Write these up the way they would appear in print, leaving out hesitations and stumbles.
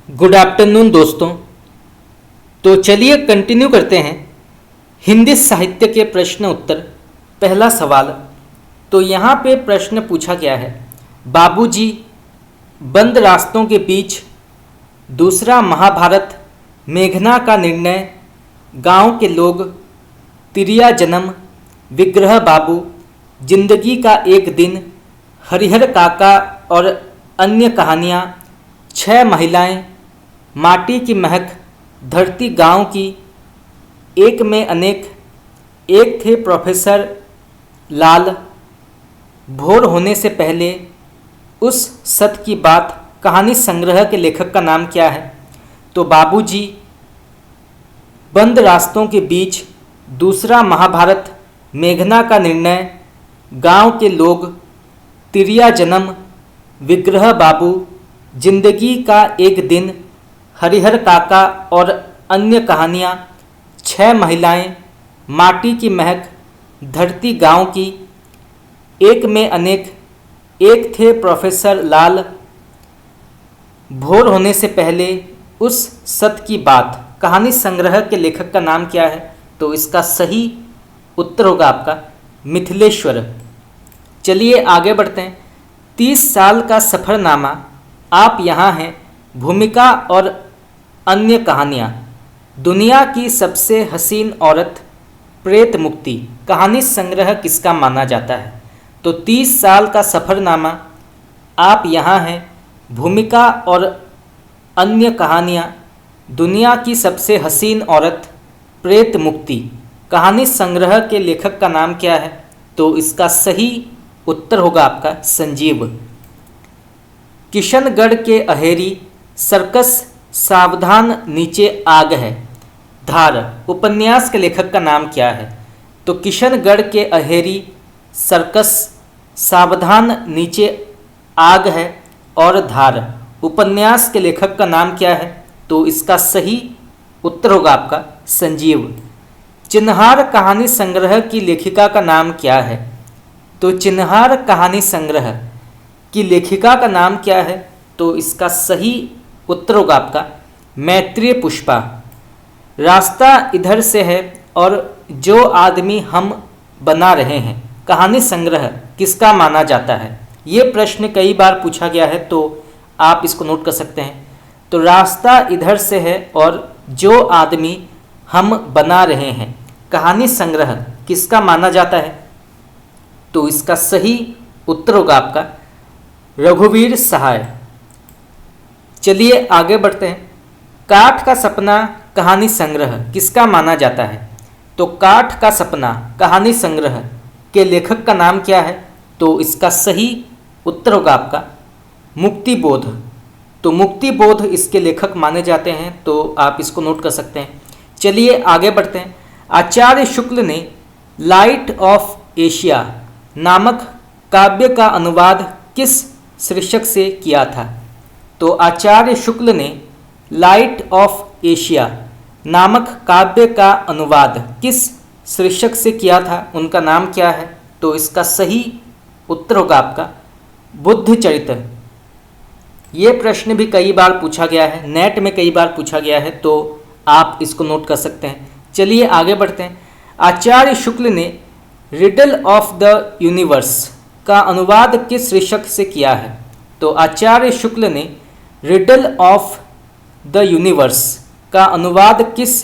Good afternoon दोस्तों। तो चलिए कंटिन्यू करते हैं हिंदी साहित्य के प्रश्न उत्तर। पहला सवाल, तो यहाँ पे प्रश्न पूछा गया है, बाबूजी, बंद रास्तों के बीच, दूसरा महाभारत, मेघना का निर्णय, गांव के लोग, तिरिया जन्म, विग्रह बाबू, जिंदगी का एक दिन, हरिहर काका और अन्य कहानियाँ, छह महिलाएं, माटी की महक, धरती गांव की, एक में अनेक, एक थे प्रोफेसर लाल, भोर होने से पहले, उस सत की बात। कहानी संग्रह के लेखक का नाम क्या है? तो बाबूजी, बंद रास्तों के बीच, दूसरा महाभारत, मेघना का निर्णय, गांव के लोग, तिरिया जन्म, विग्रह बाबू, जिंदगी का एक दिन, हरिहर काका और अन्य कहानियाँ, छह महिलाएं, माटी की महक, धरती गांव की, एक में अनेक, एक थे प्रोफेसर लाल, भोर होने से पहले, उस सत की बात। कहानी संग्रह के लेखक का नाम क्या है? तो इसका सही उत्तर होगा आपका मिथिलेश्वर। चलिए आगे बढ़ते हैं। 30 साल का सफ़रनामा, आप यहाँ हैं, भूमिका और अन्य कहानियाँ, दुनिया की सबसे हसीन औरत, प्रेत मुक्ति। कहानी संग्रह किसका माना जाता है? तो 30 साल का सफ़रनामा, आप यहाँ हैं, भूमिका और अन्य कहानियाँ, दुनिया की सबसे हसीन औरत, प्रेत मुक्ति। कहानी संग्रह के लेखक का नाम क्या है? तो इसका सही उत्तर होगा आपका संजीव। किशनगढ़ के अहेरी, सर्कस, सावधान नीचे आग है, धार। उपन्यास के लेखक का नाम क्या है? तो किशनगढ़ के अहेरी, सर्कस, सावधान नीचे आग है और धार। उपन्यास के लेखक का नाम क्या है? तो इसका सही उत्तर होगा आपका संजीव। चिन्हार कहानी संग्रह की लेखिका का नाम क्या है? तो चिन्हार कहानी संग्रह की लेखिका का नाम क्या है? तो इसका सही उत्तर होगा आपका मैत्रेय पुष्पा। रास्ता इधर से है और जो आदमी हम बना रहे हैं, कहानी संग्रह किसका माना जाता है? ये प्रश्न कई बार पूछा गया है, तो आप इसको नोट कर सकते हैं। तो रास्ता इधर से है और जो आदमी हम बना रहे हैं, कहानी संग्रह किसका माना जाता है? तो इसका सही उत्तर होगा आपका रघुवीर सहाय। चलिए आगे बढ़ते हैं। काठ का सपना कहानी संग्रह किसका माना जाता है? तो काठ का सपना कहानी संग्रह के लेखक का नाम क्या है? तो इसका सही उत्तर होगा आपका मुक्तिबोध। तो मुक्तिबोध इसके लेखक माने जाते हैं, तो आप इसको नोट कर सकते हैं। चलिए आगे बढ़ते हैं। आचार्य शुक्ल ने लाइट ऑफ एशिया नामक काव्य का अनुवाद किस शीर्षक से किया था? तो आचार्य शुक्ल ने लाइट ऑफ एशिया नामक काव्य का अनुवाद किस शीर्षक से किया था? उनका नाम क्या है? तो इसका सही उत्तर होगा आपका बुद्ध चरित्र। ये प्रश्न भी कई बार पूछा गया है, नेट में कई बार पूछा गया है, तो आप इसको नोट कर सकते हैं। चलिए आगे बढ़ते हैं। आचार्य शुक्ल ने रिडल ऑफ द यूनिवर्स का अनुवाद किस शीर्षक से किया है? तो आचार्य शुक्ल ने रिडल ऑफ द यूनिवर्स का अनुवाद किस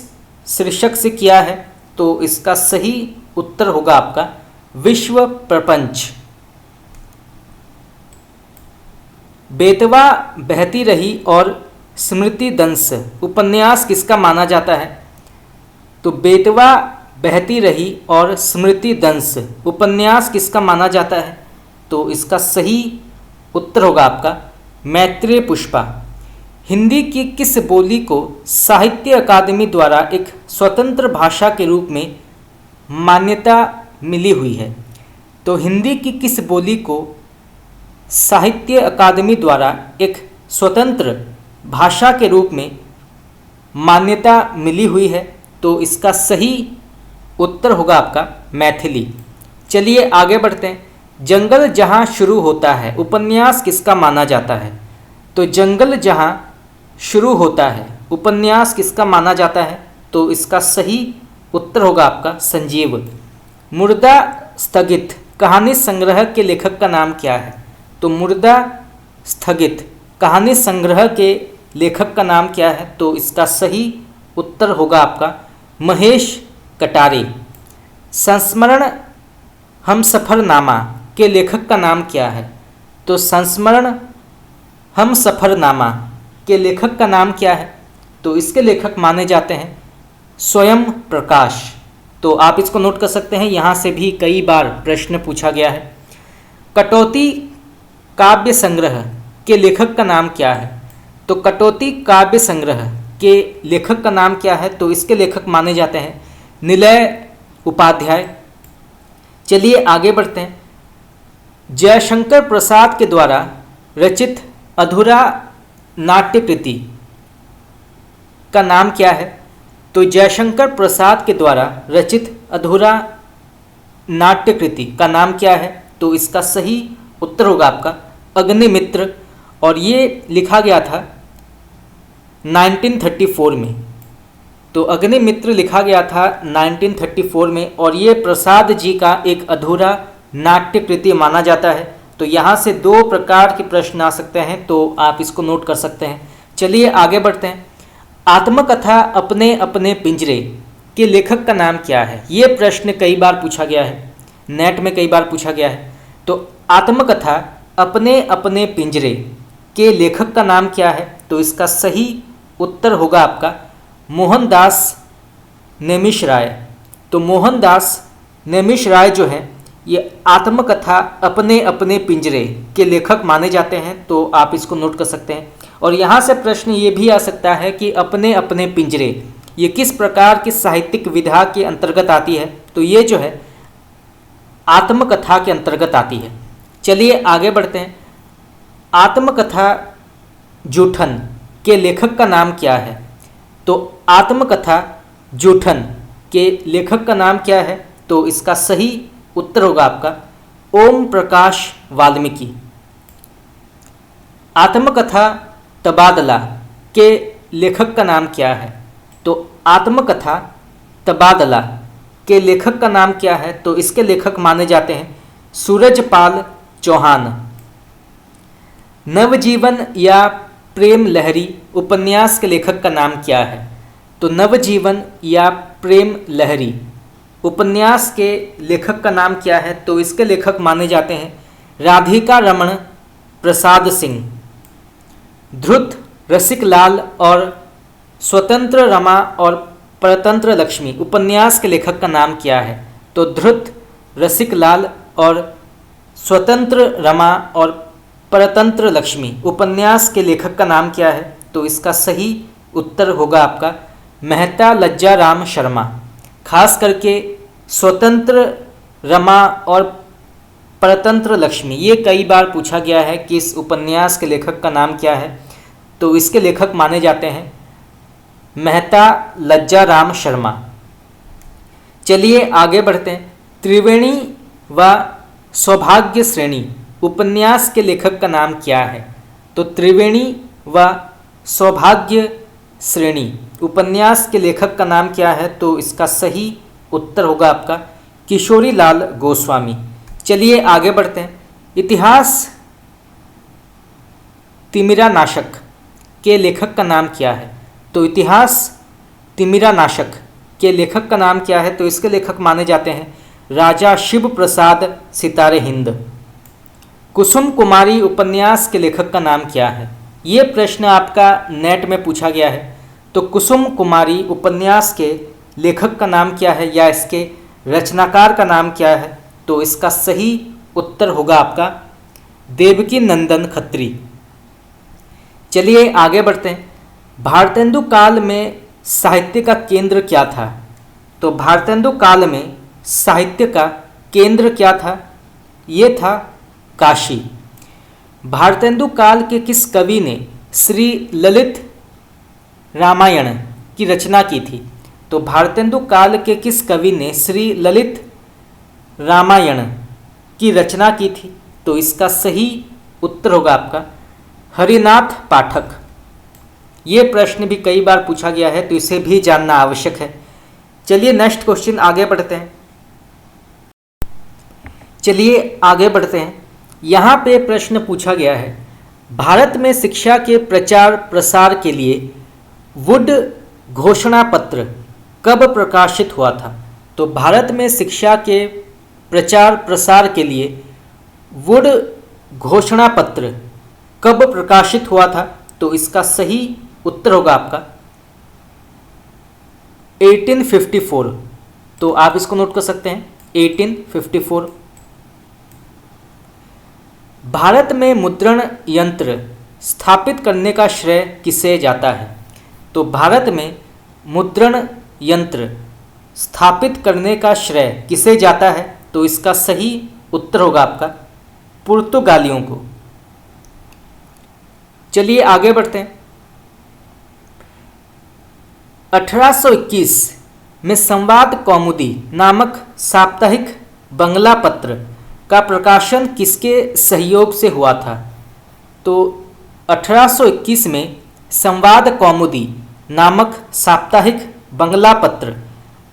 शीर्षक से किया है? तो इसका सही उत्तर होगा आपका विश्व प्रपंच। बेतवा बहती रही और स्मृति दंश उपन्यास किसका माना जाता है? तो बेतवा बहती रही और स्मृति दंश उपन्यास किसका माना जाता है? तो इसका सही उत्तर होगा आपका मैत्रेय पुष्पा। हिंदी की किस बोली को साहित्य अकादमी द्वारा एक स्वतंत्र भाषा के रूप में मान्यता मिली हुई है? तो हिंदी की किस बोली को साहित्य अकादमी द्वारा एक स्वतंत्र भाषा के रूप में मान्यता मिली हुई है? तो इसका सही उत्तर होगा आपका मैथिली। चलिए आगे बढ़ते हैं। जंगल जहाँ शुरू होता है उपन्यास किसका माना जाता है? तो जंगल जहाँ शुरू होता है उपन्यास किसका माना जाता है? तो इसका सही उत्तर होगा आपका संजीव। मुर्दा स्थगित कहानी संग्रह के लेखक का नाम क्या है? तो मुर्दा स्थगित कहानी संग्रह के लेखक का नाम क्या है? तो इसका सही उत्तर होगा आपका महेश कटारे। संस्मरण हमसफरनामा के लेखक का नाम क्या है? तो संस्मरण हमसफरनामा के लेखक का नाम क्या है? तो इसके लेखक माने जाते हैं स्वयं प्रकाश। तो आप इसको नोट कर सकते हैं, यहाँ से भी कई बार प्रश्न पूछा गया है। कटौती काव्य संग्रह के लेखक का नाम क्या है? तो कटौती काव्य संग्रह के लेखक का नाम क्या है? तो इसके लेखक माने जाते हैं निलय उपाध्याय। चलिए आगे बढ़ते हैं। जयशंकर प्रसाद के द्वारा रचित अधूरा नाट्यकृति का नाम क्या है? तो जयशंकर प्रसाद के द्वारा रचित अधूरा नाट्यकृति का नाम क्या है? तो इसका सही उत्तर होगा आपका अग्निमित्र, और ये लिखा गया था 1934 में। तो अग्निमित्र लिखा गया था 1934 में, और ये प्रसाद जी का एक अधूरा नाट्यकृति माना जाता है। तो यहाँ से दो प्रकार के प्रश्न आ सकते हैं, तो आप इसको नोट कर सकते हैं। चलिए आगे बढ़ते हैं। आत्मकथा अपने अपने पिंजरे के लेखक का नाम क्या है? ये प्रश्न कई बार पूछा गया है, नेट में कई बार पूछा गया है। तो आत्मकथा अपने अपने पिंजरे के लेखक का नाम क्या है? तो इसका सही उत्तर होगा आपका मोहनदास नेमिष राय। तो मोहनदास नेमिष राय जो है ये आत्मकथा अपने अपने पिंजरे के लेखक माने जाते हैं। तो आप इसको नोट कर सकते हैं। और यहाँ से प्रश्न ये भी आ सकता है कि अपने अपने पिंजरे ये किस प्रकार की साहित्यिक विधा के अंतर्गत आती है? तो ये जो है आत्मकथा के अंतर्गत आती है। चलिए आगे बढ़ते हैं। आत्मकथा जूठन के लेखक का नाम क्या है? तो आत्मकथा जूठन के लेखक का नाम क्या है? तो इसका सही उत्तर होगा आपका ओम प्रकाश वाल्मीकि। आत्मकथा तबादला के लेखक का नाम क्या है? तो आत्मकथा तबादला के लेखक का नाम क्या है? तो इसके लेखक माने जाते हैं सूरजपाल चौहान। नवजीवन या प्रेम लहरी उपन्यास के लेखक का नाम क्या है? तो नवजीवन या प्रेम लहरी उपन्यास के लेखक का नाम क्या है? तो इसके लेखक माने जाते हैं राधिका रमण प्रसाद सिंह। ध्रुत रसिकलाल और स्वतंत्र रमा और परतंत्र लक्ष्मी उपन्यास के लेखक का नाम क्या है? तो ध्रुत रसिकलाल और स्वतंत्र रमा और परतंत्र लक्ष्मी उपन्यास के लेखक का नाम क्या है? तो इसका सही उत्तर होगा आपका मेहता लज्जा राम शर्मा। खास करके स्वतंत्र रमा और परतंत्र लक्ष्मी ये कई बार पूछा गया है कि इस उपन्यास के लेखक का नाम क्या है? तो इसके लेखक माने जाते हैं मेहता लज्जा राम शर्मा। चलिए आगे बढ़ते हैं। त्रिवेणी व सौभाग्य श्रेणी उपन्यास के लेखक का नाम क्या है? तो त्रिवेणी व सौभाग्य श्रेणी उपन्यास के लेखक का नाम क्या है? तो इसका सही उत्तर होगा आपका किशोरी लाल गोस्वामी। चलिए आगे बढ़ते हैं। इतिहास तिमिरानाशक के लेखक का नाम क्या है? तो इतिहास तिमिरानाशक के लेखक का नाम क्या है? तो इसके लेखक माने जाते हैं राजा शिव प्रसाद सितारे हिंद। कुसुम कुमारी उपन्यास के लेखक का नाम क्या है? ये प्रश्न आपका नेट में पूछा गया है। तो कुसुम कुमारी उपन्यास के लेखक का नाम क्या है या इसके रचनाकार का नाम क्या है? तो इसका सही उत्तर होगा आपका देवकी नंदन खत्री। चलिए आगे बढ़ते हैं। भारतेंदु काल में साहित्य का केंद्र क्या था? तो भारतेंदु काल में साहित्य का केंद्र क्या था? ये था काशी। भारतेंदु काल के किस कवि ने श्री ललित रामायण की रचना की थी? तो भारतेंदु काल के किस कवि ने श्री ललित रामायण की रचना की थी? तो इसका सही उत्तर होगा आपका हरिनाथ पाठक। ये प्रश्न भी कई बार पूछा गया है, तो इसे भी जानना आवश्यक है। चलिए नेक्स्ट क्वेश्चन आगे बढ़ते हैं। यहाँ पे प्रश्न पूछा गया है, भारत में शिक्षा के प्रचार प्रसार के लिए वुड घोषणा पत्र कब प्रकाशित हुआ था? तो भारत में शिक्षा के प्रचार प्रसार के लिए वुड घोषणा पत्र कब प्रकाशित हुआ था? तो इसका सही उत्तर होगा आपका 1854। तो आप इसको नोट कर सकते हैं 1854। भारत में मुद्रण यंत्र स्थापित करने का श्रेय किसे जाता है? तो भारत में मुद्रण यंत्र स्थापित करने का श्रेय किसे जाता है? तो इसका सही उत्तर होगा आपका पुर्तगालियों को। चलिए आगे बढ़ते हैं। 1821 में संवाद कौमुदी नामक साप्ताहिक बंगला पत्र का प्रकाशन किसके सहयोग से हुआ था? तो 1821 में संवाद कौमुदी नामक साप्ताहिक बंगला पत्र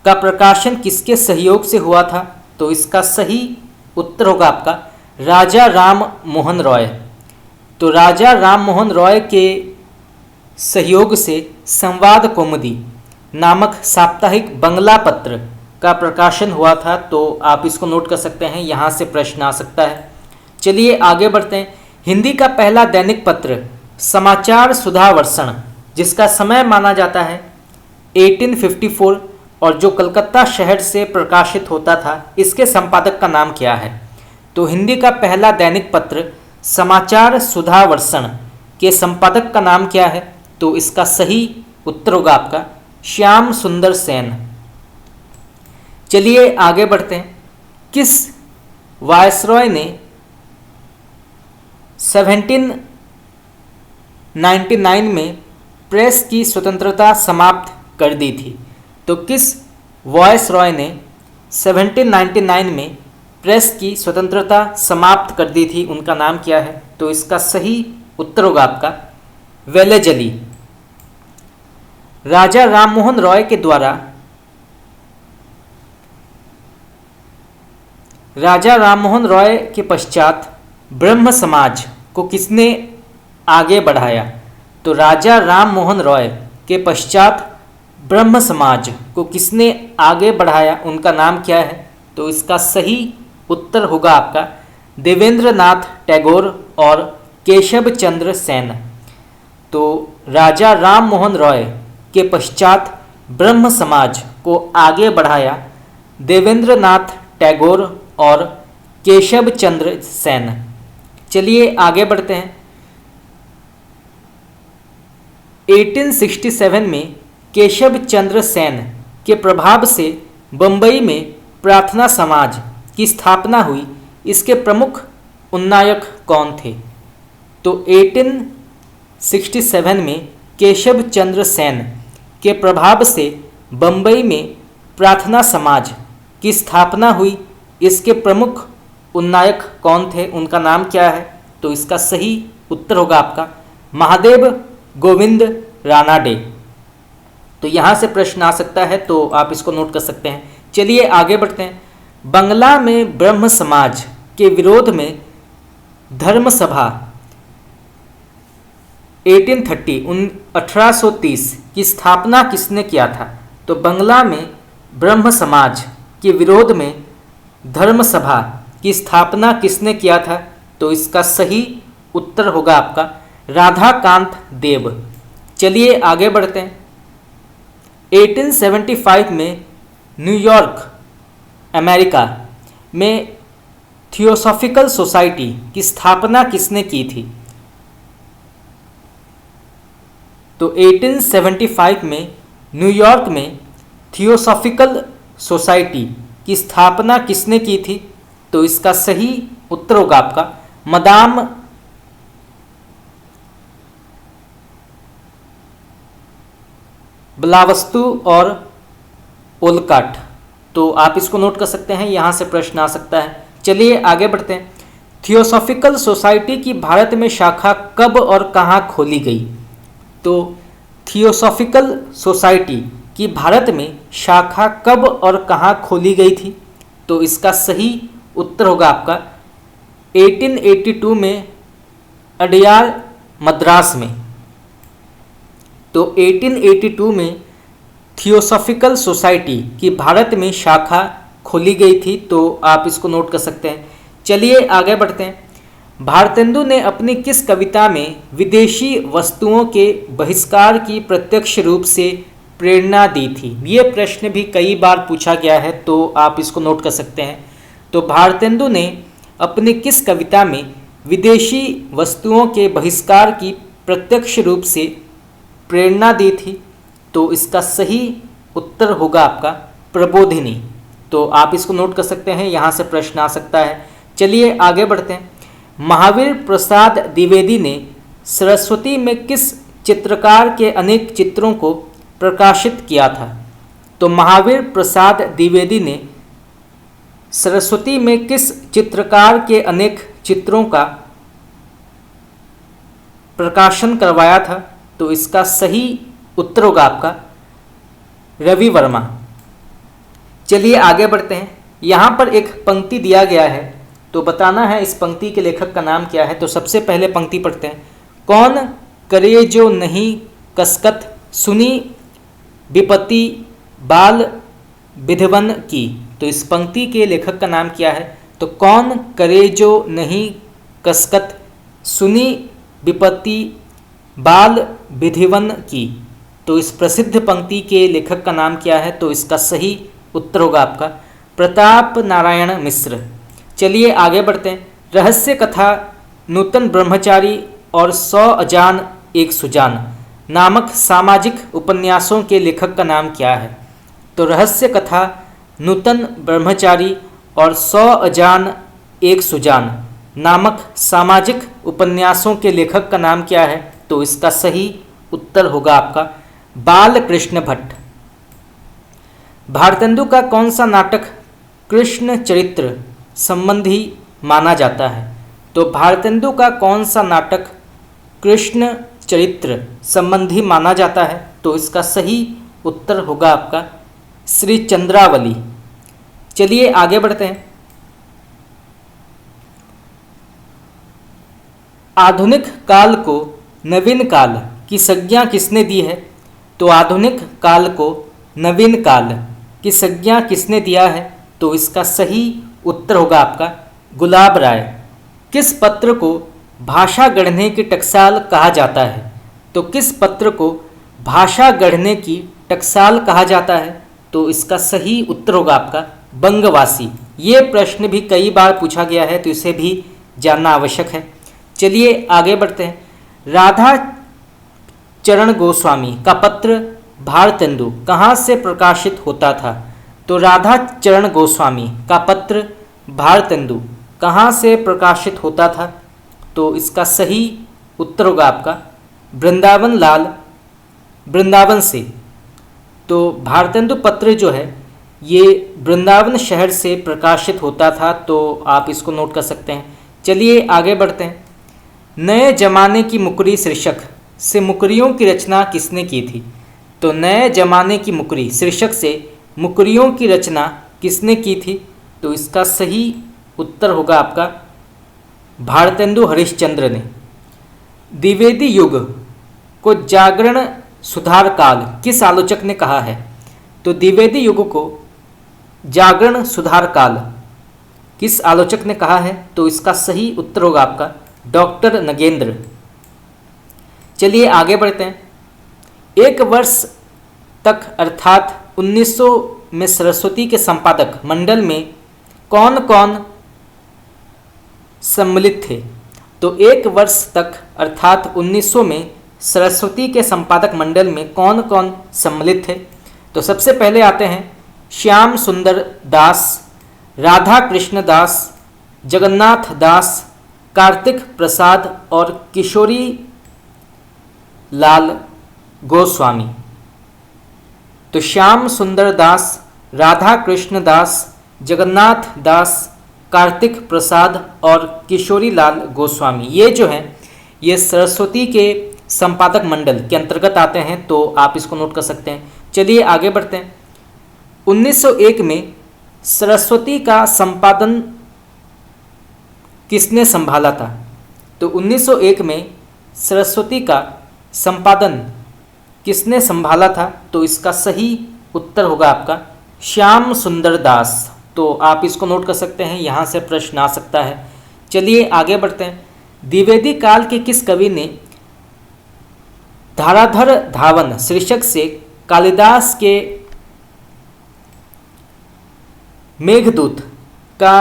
का प्रकाशन किसके सहयोग से हुआ था? तो इसका सही उत्तर होगा आपका राजा राम मोहन रॉय। तो राजा राम मोहन रॉय के सहयोग से संवाद कौमुदी नामक साप्ताहिक बंगला पत्र का प्रकाशन हुआ था। तो आप इसको नोट कर सकते हैं, यहाँ से प्रश्न आ सकता है। चलिए आगे बढ़ते हैं। हिंदी का पहला दैनिक पत्र समाचार सुधा वर्षण, जिसका समय माना जाता है 1854 और जो कलकत्ता शहर से प्रकाशित होता था, इसके संपादक का नाम क्या है? तो हिंदी का पहला दैनिक पत्र समाचार सुधा वर्षण के संपादक का नाम क्या है? तो इसका सही उत्तर होगा आपका श्याम सुंदर सेन। चलिए आगे बढ़ते हैं। किस वायसरॉय ने 1799 में प्रेस की स्वतंत्रता समाप्त कर दी थी? तो किस वायसरॉय ने 1799 में प्रेस की स्वतंत्रता समाप्त कर दी थी? उनका नाम क्या है? तो इसका सही उत्तर होगा आपका वेलेजली। राजा राममोहन रॉय के द्वारा राजा राममोहन रॉय के पश्चात ब्रह्म समाज को किसने आगे बढ़ाया? तो राजा राममोहन रॉय के पश्चात ब्रह्म समाज को किसने आगे बढ़ाया? उनका नाम क्या है? तो इसका सही उत्तर होगा आपका देवेंद्र नाथ टैगोर और केशव चंद्र सेन। तो राजा राममोहन रॉय के पश्चात ब्रह्म समाज को आगे बढ़ाया देवेंद्र नाथ टैगोर और केशव चंद्र सेन। चलिए आगे बढ़ते हैं। 1867 में केशव चंद्र सेन के प्रभाव से बंबई में प्रार्थना समाज की स्थापना हुई। इसके प्रमुख उन्नायक कौन थे? तो 1867 में केशव चंद्र सेन के प्रभाव से बंबई में प्रार्थना समाज की स्थापना हुई। इसके प्रमुख उन्नायक कौन थे? उनका नाम क्या है? तो इसका सही उत्तर होगा आपका महादेव गोविंद रानाडे। तो यहाँ से प्रश्न आ सकता है, तो आप इसको नोट कर सकते हैं। चलिए आगे बढ़ते हैं। बंगला में ब्रह्म समाज के विरोध में धर्म सभा 1830 की स्थापना किसने किया था? तो बंगला में ब्रह्म समाज के विरोध में धर्म सभा की स्थापना किसने किया था? तो इसका सही उत्तर होगा आपका राधाकांत देव। चलिए आगे बढ़ते हैं। 1875 में न्यूयॉर्क अमेरिका में थियोसॉफिकल सोसाइटी की स्थापना किसने की थी? तो 1875 में न्यूयॉर्क में थियोसॉफिकल सोसाइटी की स्थापना किसने की थी? तो इसका सही उत्तर होगा आपका मदाम ब्लावस्तु और ओलकाट। तो आप इसको नोट कर सकते हैं, यहाँ से प्रश्न आ सकता है। चलिए आगे बढ़ते हैं। थियोसॉफिकल सोसाइटी की भारत में शाखा कब और कहाँ खोली गई? तो थियोसॉफिकल सोसाइटी की भारत में शाखा कब और कहाँ खोली गई थी? तो इसका सही उत्तर होगा आपका 1882 में अडयार मद्रास में। तो 1882 में थियोसॉफिकल सोसाइटी की भारत में शाखा खोली गई थी, तो आप इसको नोट कर सकते हैं। चलिए आगे बढ़ते हैं। भारतेंदु ने अपनी किस कविता में विदेशी वस्तुओं के बहिष्कार की प्रत्यक्ष रूप से प्रेरणा दी थी? ये प्रश्न भी कई बार पूछा गया है, तो आप इसको नोट कर सकते हैं। तो भारतेंदु ने अपनी किस कविता में विदेशी वस्तुओं के बहिष्कार की प्रत्यक्ष रूप से प्रेरणा दी थी? तो इसका सही उत्तर होगा आपका प्रबोधिनी। तो आप इसको नोट कर सकते हैं, यहाँ से प्रश्न आ सकता है। चलिए आगे बढ़ते हैं। महावीर प्रसाद द्विवेदी ने सरस्वती में किस चित्रकार के अनेक चित्रों को प्रकाशित किया था? तो महावीर प्रसाद द्विवेदी ने सरस्वती में किस चित्रकार के अनेक चित्रों का प्रकाशन करवाया था? तो इसका सही उत्तर होगा आपका रवि वर्मा। चलिए आगे बढ़ते हैं। यहाँ पर एक पंक्ति दिया गया है, तो बताना है इस पंक्ति के लेखक का नाम क्या है। तो सबसे पहले पंक्ति पढ़ते हैं। कौन करे जो नहीं कसकत, सुनी विपत्ति बाल विधवन की। तो इस पंक्ति के लेखक का नाम क्या है? तो कौन करे जो नहीं कसकत, सुनी विपत्ति बाल विधिवन की। तो इस प्रसिद्ध पंक्ति के लेखक का नाम क्या है? तो इसका सही उत्तर होगा आपका प्रताप नारायण मिश्र। चलिए आगे बढ़ते हैं। रहस्य कथा नूतन ब्रह्मचारी और 100 अजान एक सुजान नामक सामाजिक उपन्यासों के लेखक का नाम क्या है? तो रहस्य कथा नूतन ब्रह्मचारी और 100 अजान एक सुजान नामक सामाजिक उपन्यासों के लेखक का नाम क्या है? तो इसका सही उत्तर होगा आपका बाल कृष्ण भट्ट। भारतेंदु का कौन सा नाटक कृष्ण चरित्र संबंधी माना जाता है? तो भारतेंदु का कौन सा नाटक कृष्ण चरित्र संबंधी माना जाता है? तो इसका सही उत्तर होगा आपका श्री चंद्रावली। चलिए आगे बढ़ते हैं। आधुनिक काल को नवीन काल की संज्ञा किसने दी है? तो आधुनिक काल को नवीन काल की संज्ञा किसने दिया है? तो इसका सही उत्तर होगा आपका गुलाब राय। किस पत्र को भाषा गढ़ने की टकसाल कहा जाता है? तो किस पत्र को भाषा गढ़ने की टकसाल कहा जाता है? तो इसका सही उत्तर होगा आपका बंगवासी। ये प्रश्न भी कई बार पूछा गया है, तो इसे भी जानना आवश्यक है। चलिए आगे बढ़ते हैं। राधा चरण गोस्वामी का पत्र भारतेंदु कहाँ से प्रकाशित होता था? तो राधा चरण गोस्वामी का पत्र भारतेंदु कहाँ से प्रकाशित होता था? तो इसका सही उत्तर होगा आपका वृंदावन लाल वृंदावन से। तो भारतेंदु पत्र जो है ये वृंदावन शहर से प्रकाशित होता था, तो आप इसको नोट कर सकते हैं। चलिए आगे बढ़ते हैं। नए जमाने की मुकरी शीर्षक से मुकरियों की रचना किसने की थी? तो नए जमाने की मुकरी शीर्षक से मुकरियों की रचना किसने की थी? तो इसका सही उत्तर होगा आपका भारतेंदु हरिश्चंद्र ने। द्विवेदी युग को जागरण सुधार काल किस आलोचक ने कहा है? तो द्विवेदी युग को जागरण सुधार काल किस आलोचक ने कहा है? तो इसका सही उत्तर होगा आपका डॉक्टर नगेंद्र। चलिए आगे बढ़ते हैं। एक वर्ष तक अर्थात 1900 में सरस्वती के संपादक मंडल में कौन कौन सम्मिलित थे? तो एक वर्ष तक अर्थात 1900 में सरस्वती के संपादक मंडल में कौन कौन सम्मिलित थे? तो सबसे पहले आते हैं श्याम सुंदर दास, राधा कृष्ण दास, जगन्नाथ दास, कार्तिक प्रसाद और किशोरी लाल गोस्वामी। तो श्याम सुंदर दास, राधा कृष्ण दास, जगन्नाथ दास, कार्तिक प्रसाद और किशोरी लाल गोस्वामी, ये जो हैं ये सरस्वती के संपादक मंडल के अंतर्गत आते हैं, तो आप इसको नोट कर सकते हैं। चलिए आगे बढ़ते हैं। 1901 में सरस्वती का संपादन किसने संभाला था? तो 1901 में सरस्वती का संपादन किसने संभाला था? तो इसका सही उत्तर होगा आपका श्याम सुंदर दास। तो आप इसको नोट कर सकते हैं, यहाँ से प्रश्न आ सकता है। चलिए आगे बढ़ते हैं। द्विवेदी काल के किस कवि ने धाराधर धावन शीर्षक से कालिदास के मेघदूत का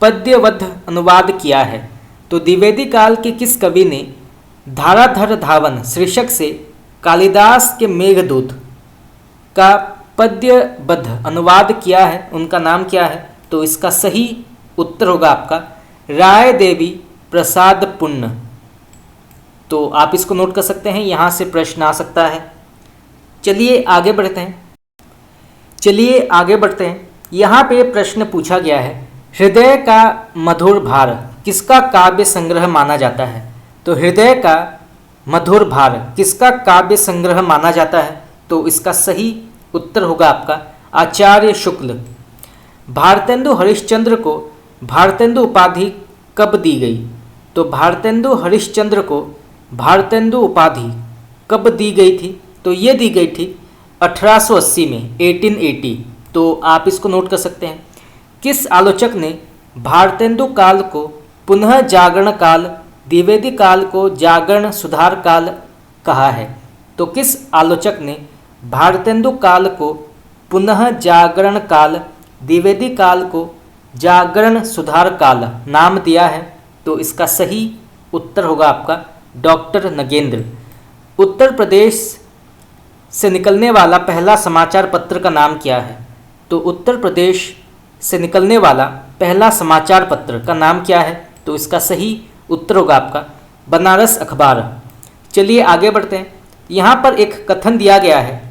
पद्यबद्ध अनुवाद किया है? तो द्विवेदी काल के किस कवि ने धाराधर धावन शीर्षक से कालिदास के मेघदूत का पद्यबद्ध अनुवाद किया है? उनका नाम क्या है? तो इसका सही उत्तर होगा आपका राय देवी प्रसाद पुण्य। तो आप इसको नोट कर सकते हैं, यहाँ से प्रश्न आ सकता है। चलिए आगे बढ़ते हैं। यहाँ पे प्रश्न पूछा गया है, हृदय का मधुर भार किसका काव्य संग्रह माना जाता है? तो हृदय का मधुर भार किसका काव्य संग्रह माना जाता है? तो इसका सही उत्तर होगा आपका आचार्य शुक्ल। भारतेंदु हरिश्चंद्र को भारतेंदु उपाधि कब दी गई? तो भारतेंदु हरिश्चंद्र को भारतेंदु उपाधि कब दी गई थी? तो ये दी गई थी 1880 में, 1880। तो आप इसको नोट कर सकते हैं। किस आलोचक ने भारतेंदु काल को पुनः जागरण काल, द्विवेदी काल को जागरण सुधार काल कहा है? तो किस आलोचक ने भारतेंदु काल को पुनः जागरण काल, द्विवेदी काल को जागरण सुधार काल नाम दिया है? तो इसका सही उत्तर होगा आपका डॉक्टर नगेंद्र। उत्तर प्रदेश से निकलने वाला पहला समाचार पत्र का नाम क्या है? तो उत्तर प्रदेश से निकलने वाला पहला समाचार पत्र का नाम क्या है? तो इसका सही उत्तर होगा आपका बनारस अखबार। चलिए आगे बढ़ते हैं। यहाँ पर एक कथन दिया गया है,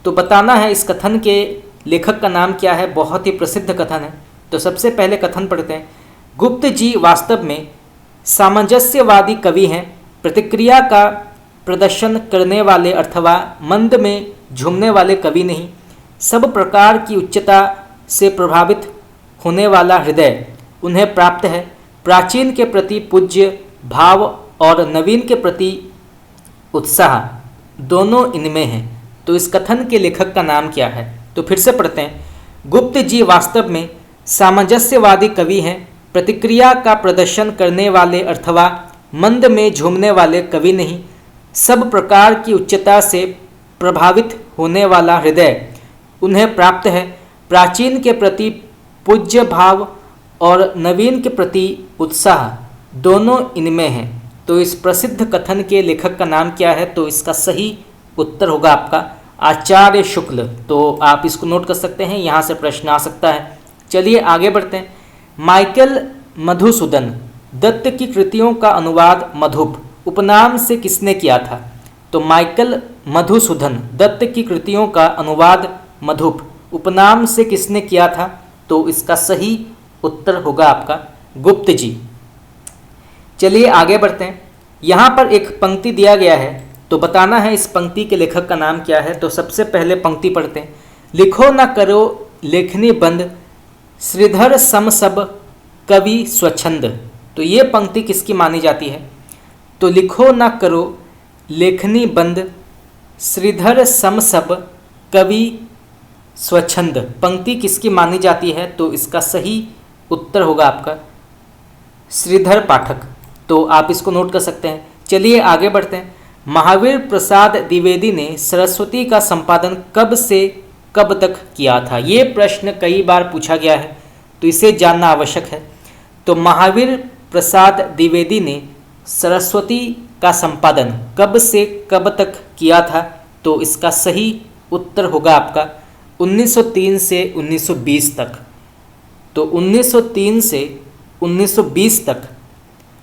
तो बताना है इस कथन के लेखक का नाम क्या है। बहुत ही प्रसिद्ध कथन है। तो सबसे पहले कथन पढ़ते हैं। गुप्त जी वास्तव में सामंजस्यवादी कवि हैं, प्रतिक्रिया का प्रदर्शन करने वाले अथवा मंद में झूमने वाले कवि नहीं। सब प्रकार की उच्चता से प्रभावित होने वाला हृदय उन्हें प्राप्त है। प्राचीन के प्रति पूज्य भाव और नवीन के प्रति उत्साह दोनों इनमें हैं। तो इस कथन के लेखक का नाम क्या है? तो फिर से पढ़ते हैं। गुप्त जी वास्तव में सामंजस्यवादी कवि हैं, प्रतिक्रिया का प्रदर्शन करने वाले अथवा मंद में झूमने वाले कवि नहीं। सब प्रकार की उच्चता से प्रभावित होने वाला हृदय उन्हें प्राप्त है। प्राचीन के प्रति पूज्य भाव और नवीन के प्रति उत्साह दोनों इनमें हैं। तो इस प्रसिद्ध कथन के लेखक का नाम क्या है? तो इसका सही उत्तर होगा आपका आचार्य शुक्ल। तो आप इसको नोट कर सकते हैं, यहाँ से प्रश्न आ सकता है। चलिए आगे बढ़ते हैं। माइकल मधुसूदन दत्त की कृतियों का अनुवाद मधुप उपनाम से किसने किया था? तो माइकल मधुसूदन दत्त की कृतियों का अनुवाद मधुप उपनाम से किसने किया था? तो इसका सही उत्तर होगा आपका गुप्त जी। चलिए आगे बढ़ते हैं। यहाँ पर एक पंक्ति दिया गया है, तो बताना है इस पंक्ति के लेखक का नाम क्या है। तो सबसे पहले पंक्ति पढ़ते हैं। लिखो न करो लेखनी बंद, श्रीधर सम सब कवि स्वच्छंद। तो ये पंक्ति किसकी मानी जाती है? तो लिखो न करो लेखनी बंद, श्रीधर सम सब कवि स्वच्छंद पंक्ति किसकी मानी जाती है? तो इसका सही उत्तर होगा आपका श्रीधर पाठक। तो आप इसको नोट कर सकते हैं। चलिए आगे बढ़ते हैं। महावीर प्रसाद द्विवेदी ने सरस्वती का संपादन कब से कब तक किया था? ये प्रश्न कई बार पूछा गया है, तो इसे जानना आवश्यक है। तो महावीर प्रसाद द्विवेदी ने सरस्वती का संपादन कब से कब तक किया था? तो इसका सही उत्तर होगा आपका 1903 से 1920 तक। तो 1903 से 1920 तक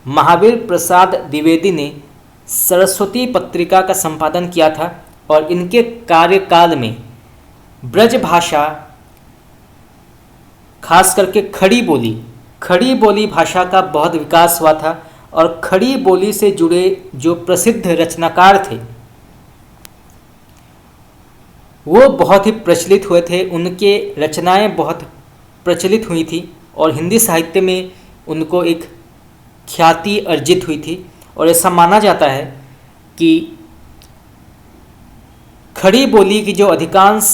महावीर प्रसाद द्विवेदी ने सरस्वती पत्रिका का संपादन किया था, और इनके कार्यकाल में ब्रज भाषा, खास करके खड़ी बोली भाषा का बहुत विकास हुआ था, और खड़ी बोली से जुड़े जो प्रसिद्ध रचनाकार थे वो बहुत ही प्रचलित हुए थे, उनके रचनाएं बहुत प्रचलित हुई थी और हिंदी साहित्य में उनको एक ख्याति अर्जित हुई थी। और ऐसा माना जाता है कि खड़ी बोली की जो अधिकांश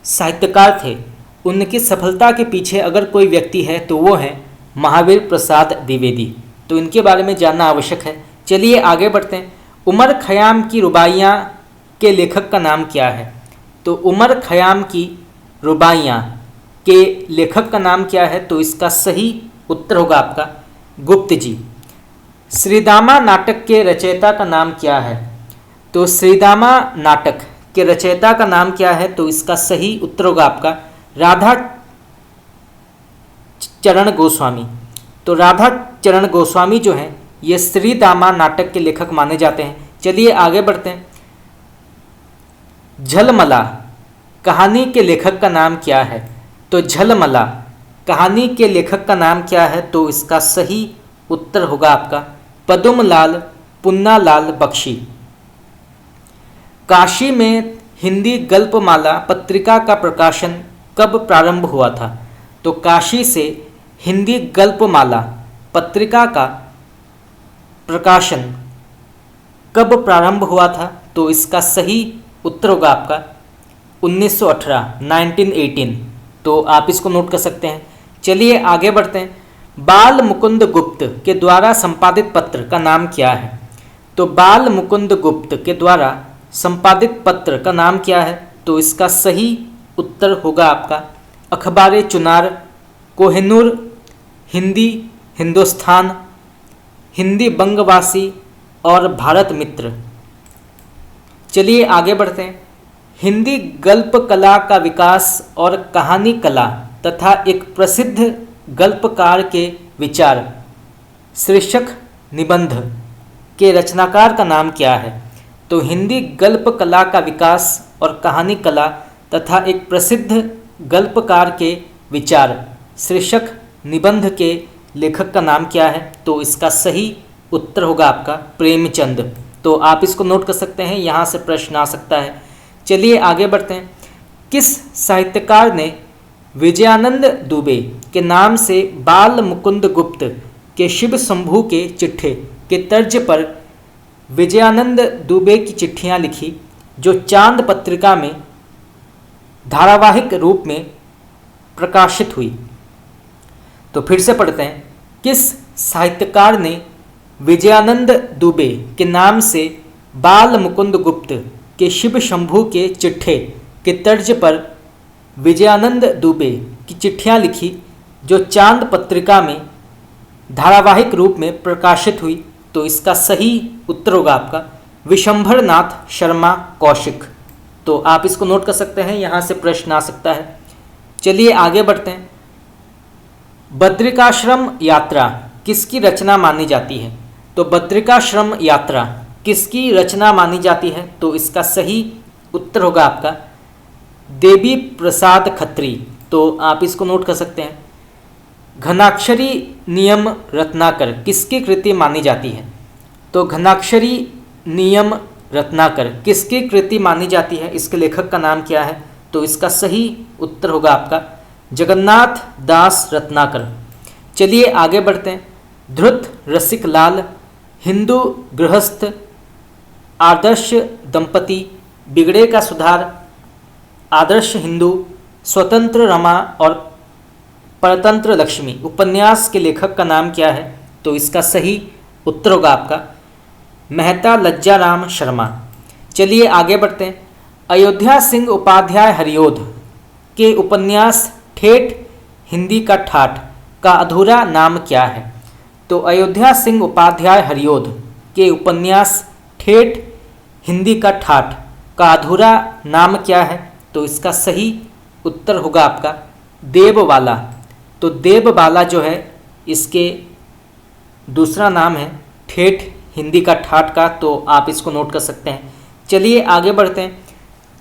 साहित्यकार थे उनकी सफलता के पीछे अगर कोई व्यक्ति है तो वो है महावीर प्रसाद द्विवेदी। तो इनके बारे में जानना आवश्यक है। चलिए आगे बढ़ते हैं। उमर खयाम की रुबाइयाँ के लेखक का नाम क्या है? तो उमर खयाम की रुबाइयाँ के लेखक का नाम क्या है? तो इसका सही उत्तर होगा आपका गुप्त जी। श्रीदामा नाटक के रचयिता का नाम क्या है? तो श्रीदामा नाटक के रचयिता का नाम क्या है? तो इसका सही उत्तर होगा आपका राधा चरण गोस्वामी। तो राधा चरण गोस्वामी जो हैं ये श्रीदामा नाटक के लेखक माने जाते हैं। चलिए आगे बढ़ते हैं। झलमला कहानी के लेखक का नाम क्या है? तो झलमला कहानी के लेखक का नाम क्या है? तो इसका सही उत्तर होगा आपका पद्मलाल पुन्नालाल बख्शी। काशी में हिंदी गल्पमाला पत्रिका का प्रकाशन कब प्रारंभ हुआ था? तो काशी से हिंदी गल्पमाला पत्रिका का प्रकाशन कब प्रारंभ हुआ था? तो इसका सही उत्तर होगा आपका 1918 1918। तो आप इसको नोट कर सकते हैं। चलिए आगे बढ़ते हैं। बाल मुकुंद गुप्त के द्वारा संपादित पत्र का नाम क्या है? तो बाल मुकुंद गुप्त के द्वारा संपादित पत्र का नाम क्या है? तो इसका सही उत्तर होगा आपका अखबार चुनार, कोहिनूर, हिंदी हिंदुस्तान, हिंदी बंगवासी और भारत मित्र। चलिए आगे बढ़ते हैं। हिंदी गल्प कला का विकास और कहानी कला तथा एक प्रसिद्ध गल्पकार के विचार शीर्षक निबंध के रचनाकार का नाम क्या है? तो हिंदी गल्प कला का विकास और कहानी कला तथा एक प्रसिद्ध गल्पकार के विचार शीर्षक निबंध के लेखक का नाम क्या है? तो इसका सही उत्तर होगा आपका प्रेमचंद। तो आप इसको नोट कर सकते हैं, यहाँ से प्रश्न आ सकता है। चलिए आगे बढ़ते हैं। किस साहित्यकार ने विजयानंद दुबे के नाम से बाल मुकुंद गुप्त के शिव शंभू के चिट्ठे के तर्ज पर विजयानंद दुबे की चिट्ठियां लिखी जो चांद पत्रिका में धारावाहिक रूप में प्रकाशित हुई? तो फिर से पढ़ते हैं। किस साहित्यकार ने विजयानंद दुबे के नाम से बाल मुकुंद गुप्त के शिव शंभू के चिट्ठे के तर्ज पर विजयानंद दुबे की चिट्ठियां लिखी जो चांद पत्रिका में धारावाहिक रूप में प्रकाशित हुई? तो इसका सही उत्तर होगा आपका विशंभर नाथ शर्मा कौशिक। तो आप इसको नोट कर सकते हैं, यहाँ से प्रश्न आ सकता है। चलिए आगे बढ़ते हैं। बद्रिकाश्रम यात्रा किसकी रचना मानी जाती है? तो बद्रिकाश्रम यात्रा किसकी रचना मानी जाती है? तो इसका सही उत्तर होगा आपका देवी प्रसाद खत्री। तो आप इसको नोट कर सकते हैं। घनाक्षरी नियम रत्नाकर किसकी कृति मानी जाती है? तो घनाक्षरी नियम रत्नाकर किसकी कृति मानी जाती है? इसके लेखक का नाम क्या है? तो इसका सही उत्तर होगा आपका जगन्नाथ दास रत्नाकर। चलिए आगे बढ़ते हैं। धृत रसिक लाल, हिंदू गृहस्थ, आदर्श दंपति, बिगड़े का सुधार, आदर्श हिंदू, स्वतंत्र रमा और परतंत्र लक्ष्मी उपन्यास के लेखक का नाम क्या है? तो इसका सही उत्तर होगा आपका मेहता लज्जाराम शर्मा। चलिए आगे बढ़ते हैं। अयोध्या सिंह उपाध्याय हरियोध के उपन्यास ठेठ हिंदी का ठाठ का अधूरा नाम क्या है? तो अयोध्या सिंह उपाध्याय हरियोध के उपन्यास ठेठ हिंदी का ठाठ का अधूरा नाम क्या है? तो इसका सही उत्तर होगा आपका देववाला। तो देववाला जो है इसके दूसरा नाम है ठेठ हिंदी का ठाठ का। तो आप इसको नोट कर सकते हैं। चलिए आगे बढ़ते हैं।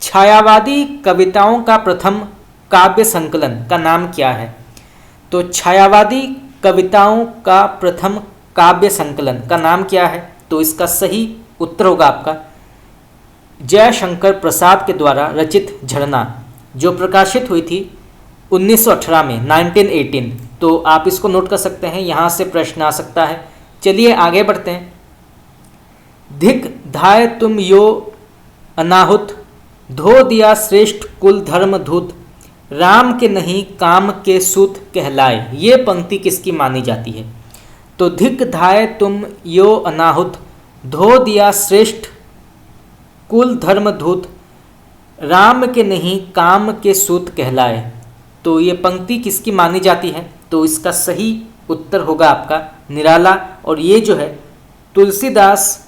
छायावादी कविताओं का प्रथम काव्य संकलन का नाम क्या है? तो छायावादी कविताओं का प्रथम काव्य संकलन का नाम क्या है? तो इसका सही उत्तर होगा आपका जयशंकर प्रसाद के द्वारा रचित झरना, जो प्रकाशित हुई थी 1918 में, 1918। तो आप इसको नोट कर सकते हैं, यहाँ से प्रश्न आ सकता है। चलिए आगे बढ़ते हैं। धिक धाय तुम यो अनाहुत, धो दिया श्रेष्ठ कुल धर्म धूत, राम के नहीं काम के सूत कहलाए। ये पंक्ति किसकी मानी जाती है? तो धिक धाय तुम यो अनाहुत, धो दिया श्रेष्ठ कुल धर्म धूत, राम के नहीं काम के सूत कहलाए। तो ये पंक्ति किसकी मानी जाती है? तो इसका सही उत्तर होगा आपका निराला, और ये जो है तुलसीदास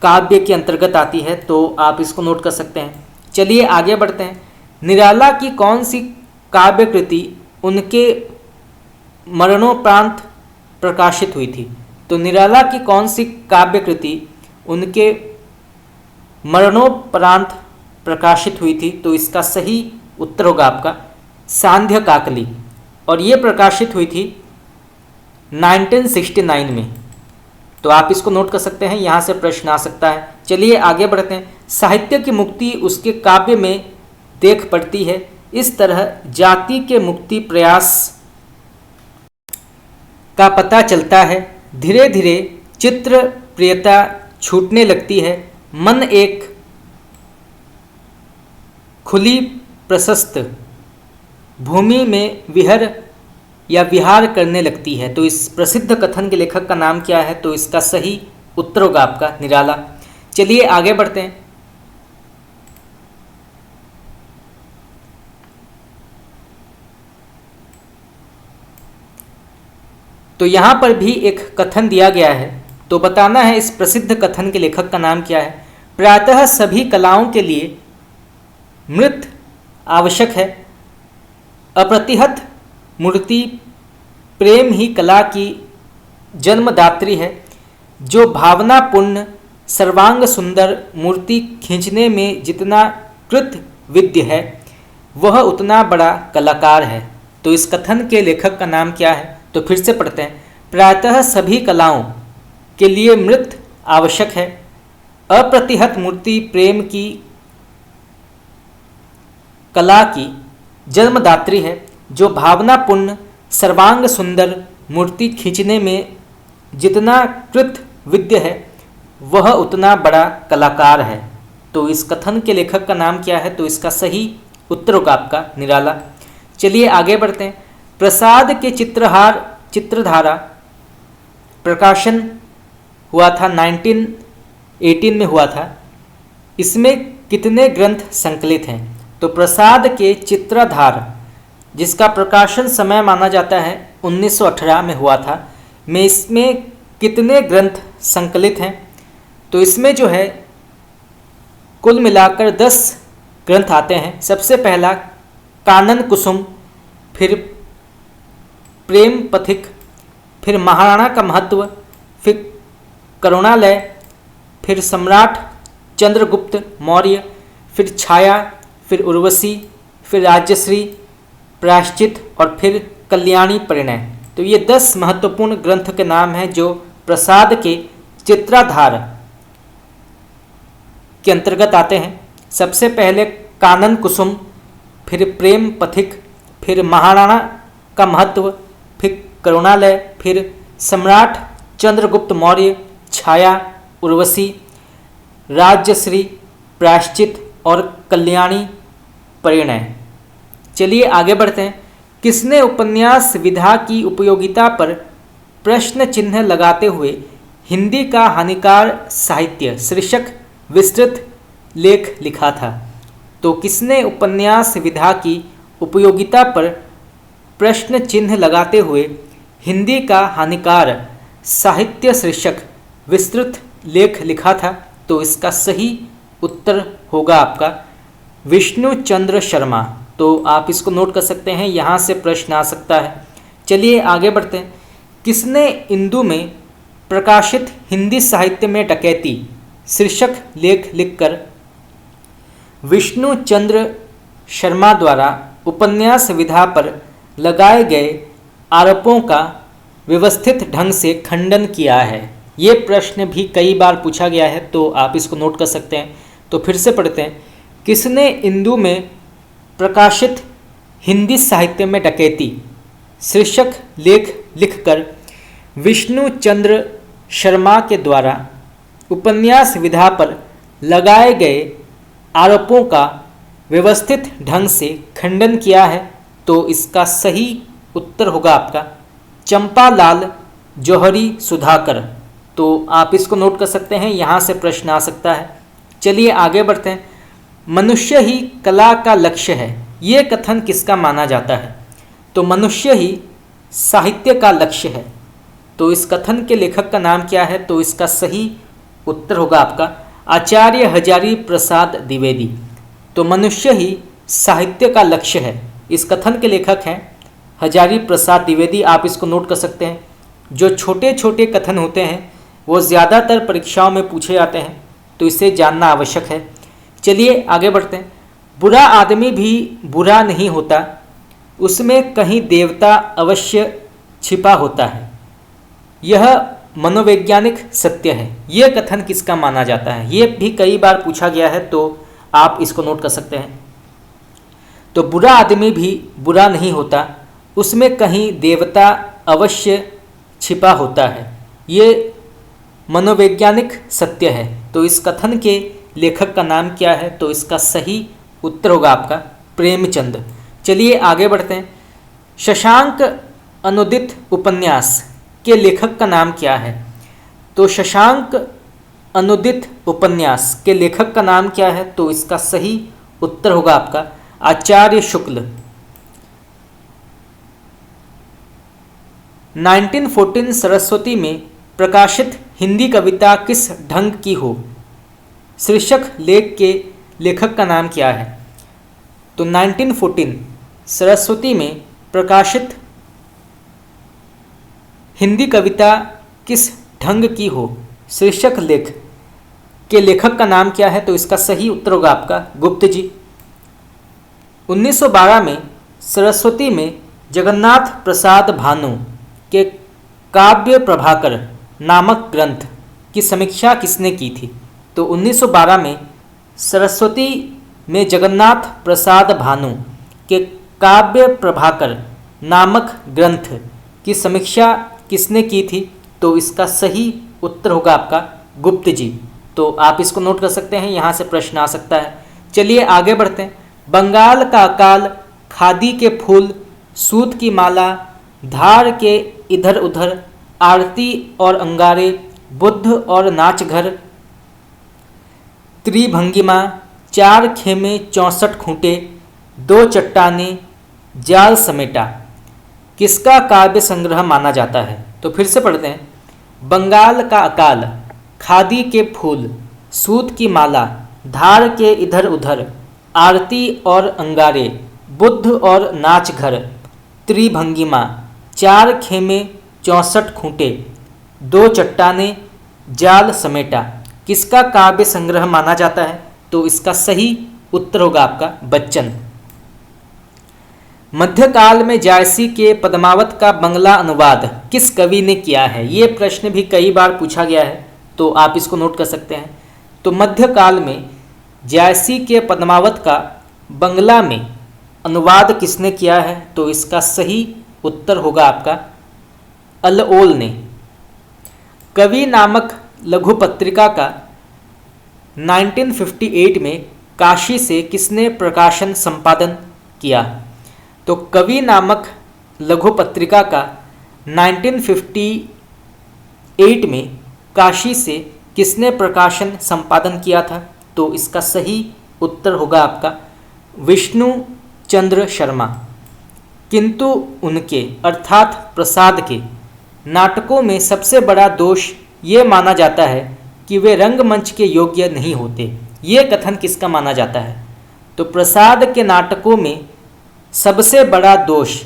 काव्य के अंतर्गत आती है, तो आप इसको नोट कर सकते हैं। चलिए आगे बढ़ते हैं। निराला की कौन सी काव्य कृति उनके मरणोपरांत प्रकाशित हुई थी? तो निराला की कौन सी काव्य कृति उनके मरणोपरांत प्रकाशित हुई थी? तो इसका सही उत्तर होगा आपका सांध्य काकली, और ये प्रकाशित हुई थी 1969 में। तो आप इसको नोट कर सकते हैं, यहाँ से प्रश्न आ सकता है। चलिए आगे बढ़ते हैं। साहित्य की मुक्ति उसके काव्य में देख पड़ती है, इस तरह जाति के मुक्ति प्रयास का पता चलता है। धीरे धीरे चित्र प्रियता छूटने लगती है, मन एक खुली प्रशस्त भूमि में विहार करने लगती है। तो इस प्रसिद्ध कथन के लेखक का नाम क्या है? तो इसका सही उत्तर होगा आपका निराला। चलिए आगे बढ़ते हैं। तो यहाँ पर भी एक कथन दिया गया है, तो बताना है इस प्रसिद्ध कथन के लेखक का नाम क्या है। प्रातः सभी कलाओं के लिए मृत आवश्यक है, अप्रतिहत मूर्ति प्रेम ही कला की जन्मदात्री है, जो भावनापूर्ण सर्वांग सुंदर मूर्ति खींचने में जितना कृत विद्य है, वह उतना बड़ा कलाकार है। तो इस कथन के लेखक का नाम क्या है? तो फिर से पढ़ते हैं। प्रातः सभी कलाओं के लिए मृत आवश्यक है, अप्रतिहत मूर्ति प्रेम की कला की जन्मदात्री है, जो भावनापूर्ण सर्वांग सुंदर मूर्ति खींचने में जितना कृत विद्य है, वह उतना बड़ा कलाकार है। तो इस कथन के लेखक का नाम क्या है? तो इसका सही उत्तर होगा आपका निराला। चलिए आगे बढ़ते हैं। प्रसाद के चित्रधारा प्रकाशन हुआ था 1918 में हुआ था। इसमें कितने ग्रंथ संकलित हैं? तो प्रसाद के चित्रधार, जिसका प्रकाशन समय माना जाता है 1918 में हुआ था, में इसमें कितने ग्रंथ संकलित हैं? तो इसमें जो है कुल मिलाकर 10 ग्रंथ आते हैं। सबसे पहला कानन कुसुम, फिर प्रेम पथिक, फिर महाराणा का महत्व, फिर करुणालय, फिर सम्राट चंद्रगुप्त मौर्य, फिर छाया, फिर उर्वशी, फिर राज्यश्री, प्रायश्चित और फिर कल्याणी परिणय। तो ये 10 महत्वपूर्ण ग्रंथ के नाम हैं जो प्रसाद के चित्राधार के अंतर्गत आते हैं। सबसे पहले कानन कुसुम, फिर प्रेम पथिक, फिर महाराणा का महत्व, फिर करुणालय, फिर सम्राट चंद्रगुप्त मौर्य, छाया, उर्वशी, राज्यश्री, प्रायश्चित और कल्याणी परिणय। चलिए आगे बढ़ते हैं। किसने उपन्यास विधा की उपयोगिता पर प्रश्न चिन्ह लगाते हुए हिंदी का हानिकार साहित्य शीर्षक विस्तृत लेख लिखा था? तो किसने उपन्यास विधा की उपयोगिता पर प्रश्न चिन्ह लगाते हुए हिंदी का हानिकार साहित्य शीर्षक विस्तृत लेख लिखा था? तो इसका सही उत्तर होगा आपका विष्णु चंद्र शर्मा। तो आप इसको नोट कर सकते हैं, यहाँ से प्रश्न आ सकता है। चलिए आगे बढ़ते हैं। किसने इंदु में प्रकाशित हिंदी साहित्य में डकैती शीर्षक लेख लिखकर विष्णु चंद्र शर्मा द्वारा उपन्यास विधा पर लगाए गए आरोपों का व्यवस्थित ढंग से खंडन किया है? ये प्रश्न भी कई बार पूछा गया है, तो आप इसको नोट कर सकते हैं। तो फिर से पढ़ते हैं। किसने इंदु में प्रकाशित हिंदी साहित्य में डकैती शीर्षक लेख लिखकर विष्णु चंद्र शर्मा के द्वारा उपन्यास विधा पर लगाए गए आरोपों का व्यवस्थित ढंग से खंडन किया है? तो इसका सही उत्तर होगा आपका चंपालाल जौहरी सुधाकर। तो आप इसको नोट कर सकते हैं, यहाँ से प्रश्न आ सकता है। चलिए आगे बढ़ते हैं। मनुष्य ही कला का लक्ष्य है, ये कथन किसका माना जाता है? तो मनुष्य ही साहित्य का लक्ष्य है। तो इस कथन के लेखक का नाम क्या है? तो इसका सही उत्तर होगा आपका आचार्य हजारी प्रसाद द्विवेदी। तो मनुष्य ही साहित्य का लक्ष्य है, इस कथन के लेखक हैं हजारी प्रसाद द्विवेदी। आप इसको नोट कर सकते हैं। जो छोटे छोटे कथन होते हैं वो ज़्यादातर परीक्षाओं में पूछे जाते हैं, तो इसे जानना आवश्यक है। चलिए आगे बढ़ते हैं। बुरा आदमी भी बुरा नहीं होता, उसमें कहीं देवता अवश्य छिपा होता है, यह मनोवैज्ञानिक सत्य है। ये कथन किसका माना जाता है? ये भी कई बार पूछा गया है, तो आप इसको नोट कर सकते हैं। तो बुरा आदमी भी बुरा नहीं होता, उसमें कहीं देवता अवश्य छिपा होता है, ये मनोवैज्ञानिक सत्य है। तो इस कथन के लेखक का नाम क्या है? तो इसका सही उत्तर होगा आपका प्रेमचंद। चलिए आगे बढ़ते हैं। शशांक अनुदित उपन्यास के लेखक का नाम क्या है? तो शशांक अनुदित उपन्यास के लेखक का नाम क्या है? तो इसका सही उत्तर होगा आपका आचार्य शुक्ल। 1914 सरस्वती में प्रकाशित हिंदी कविता किस ढंग की हो शीर्षक लेख के लेखक का नाम क्या है? तो 1914 सरस्वती में प्रकाशित हिंदी कविता किस ढंग की हो शीर्षक लेख के लेखक का नाम क्या है? तो इसका सही उत्तर होगा आपका गुप्त जी। 1912 में सरस्वती में जगन्नाथ प्रसाद भानु के काव्य प्रभाकर नामक ग्रंथ की समीक्षा किसने की थी? तो 1912 में सरस्वती में जगन्नाथ प्रसाद भानु के काव्य प्रभाकर नामक ग्रंथ की समीक्षा किसने की थी? तो इसका सही उत्तर होगा आपका गुप्त जी। तो आप इसको नोट कर सकते हैं, यहाँ से प्रश्न आ सकता है। चलिए आगे बढ़ते हैं। बंगाल का अकाल, खादी के फूल, सूत की माला, धार के इधर उधर, आरती और अंगारे, बुद्ध और नाचघर, त्रिभंगिमा, चार खेमे 64 खूंटे, दो चट्टाने, जाल समेटा किसका काव्य संग्रह माना जाता है? तो फिर से पढ़ते हैं। बंगाल का अकाल, खादी के फूल, सूत की माला, धार के इधर उधर, आरती और अंगारे, बुद्ध और नाचघर, त्रिभंगिमा, चार खेमे 64 खूंटे, दो चट्टाने, जाल समेटा किसका काव्य संग्रह माना जाता है? तो इसका सही उत्तर होगा आपका बच्चन। मध्यकाल में जायसी के पद्मावत का बंगला अनुवाद किस कवि ने किया है? ये प्रश्न भी कई बार पूछा गया है, तो आप इसको नोट कर सकते हैं। तो मध्यकाल में जायसी के पद्मावत का बंगला में अनुवाद किसने किया है? तो इसका सही उत्तर होगा आपका अलओल ने। कवि नामक लघु पत्रिका का 1958 में काशी से किसने प्रकाशन संपादन किया? तो कवि नामक लघु पत्रिका का 1958 में काशी से किसने प्रकाशन संपादन किया था? तो इसका सही उत्तर होगा आपका विष्णु चंद्र शर्मा। किंतु उनके अर्थात प्रसाद के नाटकों में सबसे बड़ा दोष ये माना जाता है कि वे रंगमंच के योग्य नहीं होते। ये कथन किसका माना जाता है? तो प्रसाद के नाटकों में सबसे बड़ा दोष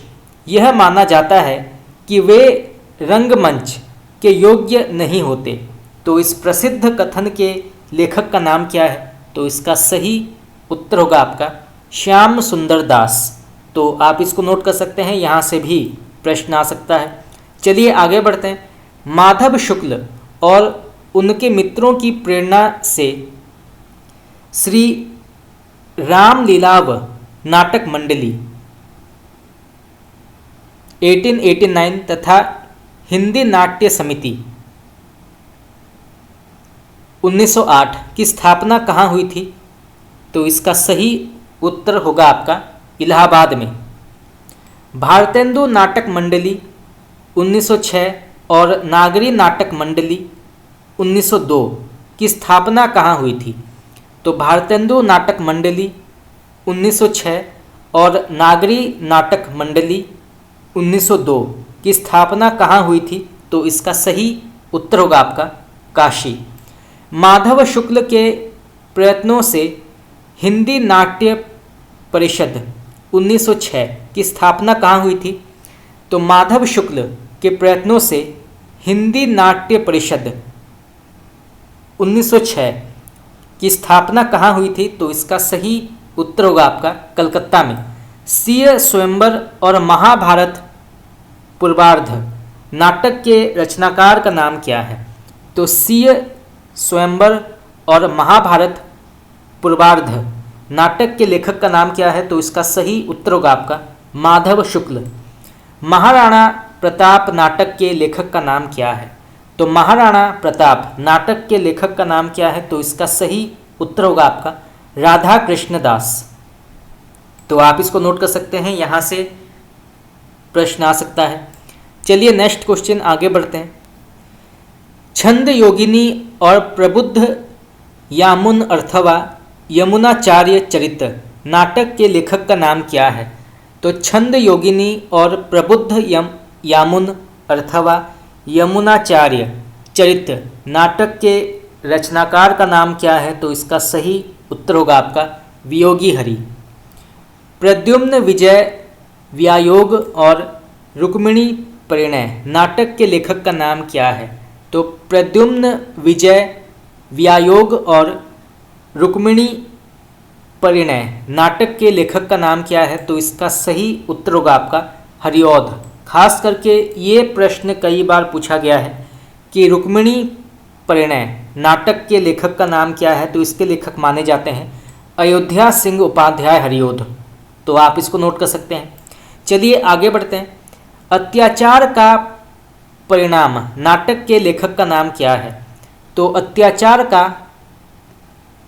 यह माना जाता है कि वे रंगमंच के योग्य नहीं होते। तो इस प्रसिद्ध कथन के लेखक का नाम क्या है? तो इसका सही उत्तर होगा आपका श्याम सुंदर दास। तो आप इसको नोट कर सकते हैं, यहाँ से भी प्रश्न आ सकता है। चलिए आगे बढ़ते हैं। माधव शुक्ल और उनके मित्रों की प्रेरणा से श्री रामलीलाव नाटक मंडली 1889 तथा हिंदी नाट्य समिति 1908 की स्थापना कहाँ हुई थी? तो इसका सही उत्तर होगा आपका इलाहाबाद में। भारतेंदु नाटक मंडली 1906 और नागरी नाटक मंडली 1902 की स्थापना कहाँ हुई थी? तो भारतेंदु नाटक मंडली 1906 और नागरी नाटक मंडली 1902 की स्थापना कहाँ हुई थी? तो इसका सही उत्तर होगा आपका काशी। माधव शुक्ल के प्रयत्नों से हिंदी नाट्य परिषद 1906 की स्थापना कहाँ हुई थी? तो माधव शुक्ल के प्रयत्नों से हिंदी नाट्य परिषद 1906 की स्थापना कहाँ हुई थी? तो इसका सही उत्तर होगा आपका कलकत्ता में। सीय स्वयंवर और महाभारत पूर्वार्ध नाटक के रचनाकार का नाम क्या है? तो सीय स्वयंवर और महाभारत पूर्वार्ध नाटक के लेखक का नाम क्या है? तो इसका सही उत्तर होगा आपका माधव शुक्ल। महाराणा प्रताप नाटक के लेखक का नाम क्या है? तो महाराणा प्रताप नाटक के लेखक का नाम क्या है? तो इसका सही उत्तर होगा आपका राधा कृष्ण दास। तो आप इसको नोट कर सकते हैं, यहाँ से प्रश्न आ सकता है। चलिए नेक्स्ट क्वेश्चन आगे बढ़ते हैं। छंद योगिनी और प्रबुद्ध यामुन अथवा यमुनाचार्य चरित्र नाटक के लेखक का नाम क्या है? तो छंद योगिनी और प्रबुद्ध यामुन अथवा यमुनाचार्य चरित्र नाटक के रचनाकार का नाम क्या है? तो इसका सही उत्तर होगा आपका वियोगी हरि। प्रद्युम्न विजय व्यायोग और रुक्मिणी परिणय नाटक के लेखक का नाम क्या है? तो प्रद्युम्न विजय व्यायोग और रुक्मिणी परिणय नाटक के लेखक का नाम क्या है? तो इसका सही उत्तर होगा आपका हरिऔध। खास करके ये प्रश्न कई बार पूछा गया है कि रुक्मिणी परिणय नाटक के लेखक का नाम क्या है? तो इसके लेखक माने जाते हैं अयोध्या सिंह उपाध्याय हरिऔध। तो आप इसको नोट कर सकते हैं। चलिए आगे बढ़ते हैं। अत्याचार का परिणाम नाटक के लेखक का नाम क्या है? तो अत्याचार का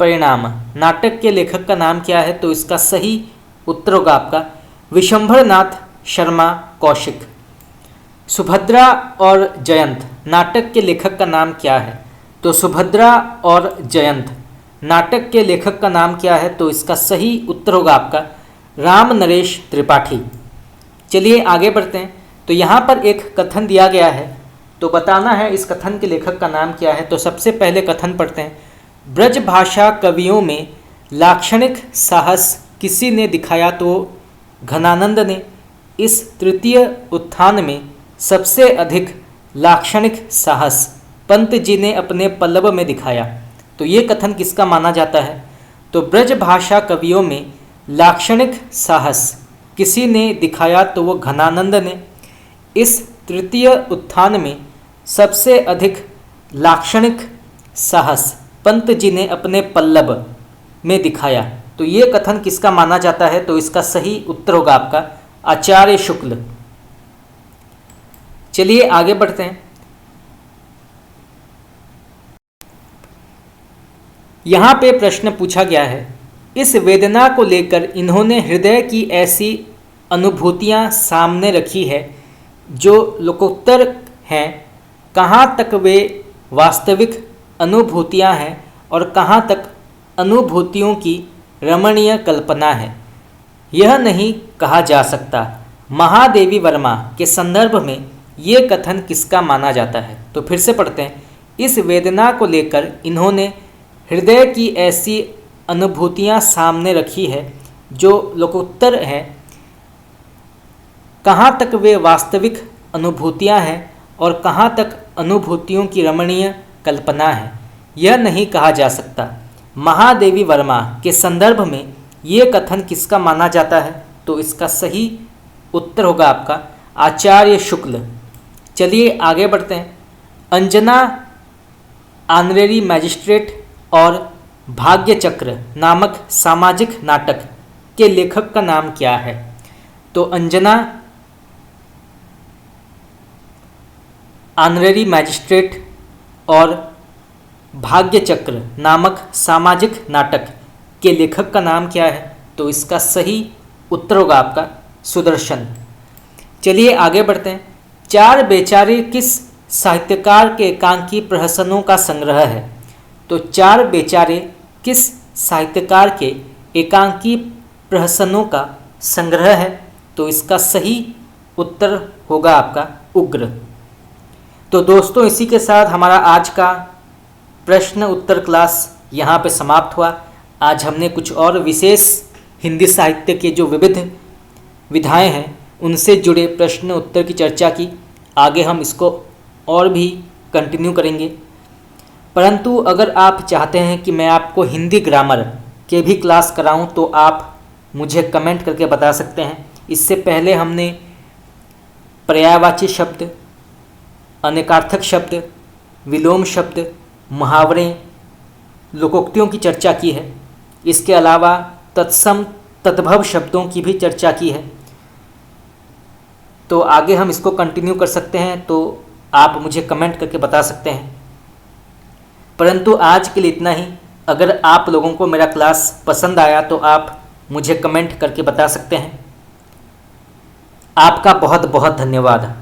परिणाम नाटक के लेखक का नाम क्या है? तो इसका सही उत्तर होगा आपका विशंभरनाथ शर्मा कौशिक। सुभद्रा और जयंत नाटक के लेखक का नाम क्या है? तो सुभद्रा और जयंत नाटक के लेखक का नाम क्या है? तो इसका सही उत्तर होगा आपका राम नरेश त्रिपाठी। चलिए आगे बढ़ते हैं। तो यहाँ पर एक कथन दिया गया है, तो बताना है इस कथन के लेखक का नाम क्या है। तो सबसे पहले कथन पढ़ते हैं। ब्रज भाषा कवियों में लाक्षणिक साहस किसी ने दिखाया तो घनानंद ने। इस तृतीय उत्थान में सबसे अधिक लाक्षणिक साहस पंत जी ने अपने पल्लव में दिखाया। तो ये कथन किसका माना जाता है? तो ब्रज भाषा कवियों में लाक्षणिक साहस किसी ने दिखाया तो वो घनानंद ने। इस तृतीय उत्थान में सबसे अधिक लाक्षणिक साहस पंत जी ने अपने पल्लव में दिखाया। तो ये कथन किसका माना जाता है? तो इसका सही उत्तर होगा आपका आचार्य शुक्ल। चलिए आगे बढ़ते हैं। यहाँ पे प्रश्न पूछा गया है, इस वेदना को लेकर इन्होंने हृदय की ऐसी अनुभूतियाँ सामने रखी है जो लोकोत्तर हैं। कहाँ तक वे वास्तविक अनुभूतियाँ हैं और कहाँ तक अनुभूतियों की रमणीय कल्पना है, यह नहीं कहा जा सकता। महादेवी वर्मा के संदर्भ में ये कथन किसका माना जाता है? तो फिर से पढ़ते हैं। इस वेदना को लेकर इन्होंने हृदय की ऐसी अनुभूतियाँ सामने रखी है जो लोकोत्तर हैं। कहाँ तक वे वास्तविक अनुभूतियाँ हैं और कहाँ तक अनुभूतियों की रमणीय कल्पना है, यह नहीं कहा जा सकता। महादेवी वर्मा के संदर्भ में ये कथन किसका माना जाता है? तो इसका सही उत्तर होगा आपका आचार्य शुक्ल। चलिए आगे बढ़ते हैं। अंजना ऑनरेरी मैजिस्ट्रेट और भाग्य चक्र नामक सामाजिक नाटक के लेखक का नाम क्या है? तो अंजना ऑनरेरी मैजिस्ट्रेट और भाग्य चक्र नामक सामाजिक नाटक के लेखक का नाम क्या है? तो इसका सही उत्तर होगा आपका सुदर्शन। चलिए आगे बढ़ते हैं। चार बेचारे किस साहित्यकार के एकांकी प्रहसनों का संग्रह है? तो चार बेचारे किस साहित्यकार के एकांकी प्रहसनों का संग्रह है? तो इसका सही उत्तर होगा आपका उग्र। तो दोस्तों, इसी के साथ हमारा आज का प्रश्न उत्तर क्लास यहाँ पे समाप्त हुआ। आज हमने कुछ और विशेष हिंदी साहित्य के जो विविध विधाएं हैं उनसे जुड़े प्रश्न उत्तर की चर्चा की। आगे हम इसको और भी कंटिन्यू करेंगे। परंतु अगर आप चाहते हैं कि मैं आपको हिंदी ग्रामर के भी क्लास कराऊं तो आप मुझे कमेंट करके बता सकते हैं। इससे पहले हमने पर्यायवाची शब्द, अनेकार्थक शब्द, विलोम शब्द, मुहावरे, लोकोक्तियों की चर्चा की है। इसके अलावा तत्सम तद्भव शब्दों की भी चर्चा की है। तो आगे हम इसको कंटिन्यू कर सकते हैं, तो आप मुझे कमेंट करके बता सकते हैं। परंतु आज के लिए इतना ही। अगर आप लोगों को मेरा क्लास पसंद आया तो आप मुझे कमेंट करके बता सकते हैं। आपका बहुत बहुत धन्यवाद।